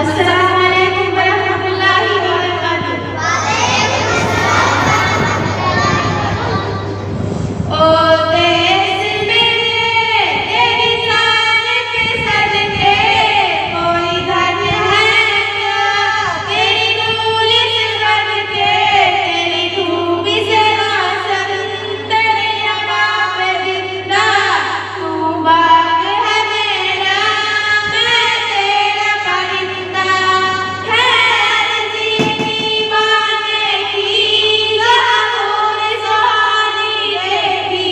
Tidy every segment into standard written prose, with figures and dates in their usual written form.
अस्सलामु अलैकुम वरहमतुल्लाहि वबरकातुहू। ओ देश मेरे तेरी शान के सदके कोई धन है क्या, तेरी धूल से बढ़के तेरी धूप से रोशन तेरे हवा पे जिंदा तू बाग है मेरा मैं तेरा परिंदा है अर्ज़ी दीवाने की ज़हूर सुहानी बेटी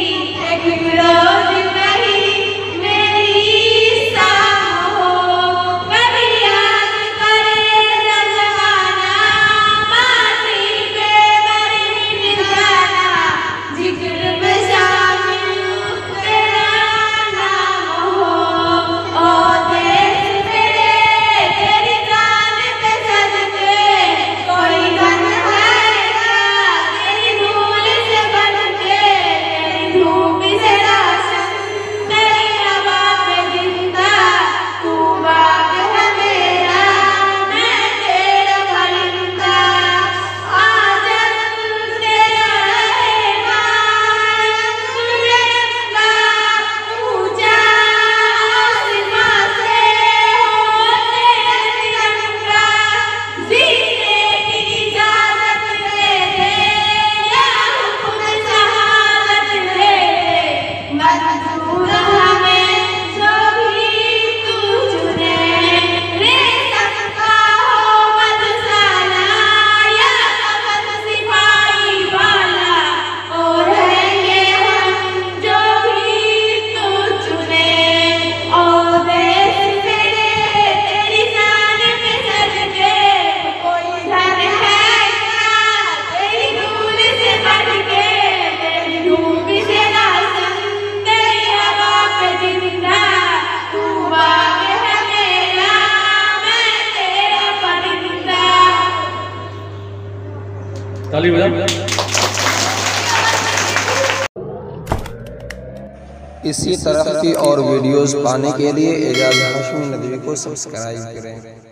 एक रोज़ कहीं मेरी शाम हो कभी याद करे ज़माना माटी पे बरनी जाना जिक्र में शामिल तेरा नाम हो। ओ देश मेरे तेरी जान पे सदके कोई धन है क्या, तेरी धूल से बनके तेरी धूप से रोशन तेरी हवा पे जिंदा तू बाग है मेरा मैं तेरा परिंदा आजा तेरा रहेगा उड़ेगा ऊंचा आसमां से हो तेरा तिरंगा जीने की इजाजत दे दे या हुक्म शहादत दे दे मंजूर हमें जो भी तू चुने रेशम का हो मधुशाला या कफन सिपाही वाला और रहेंगे हम जो भी तू चुने। ओ देश मेरे तेरी शान पे सदके कोई धन है क्या, तेरी धूल से बढ़के तेरी धूप से रोशन तेरी हवा पे जिंदा तू बाग है मेरा मैं तेरा परिंदा। ताली बजाओ। इसी तरह की और वीडियोस पाने के लिए एजाज हाशमी नदवी को सब्सक्राइब करें।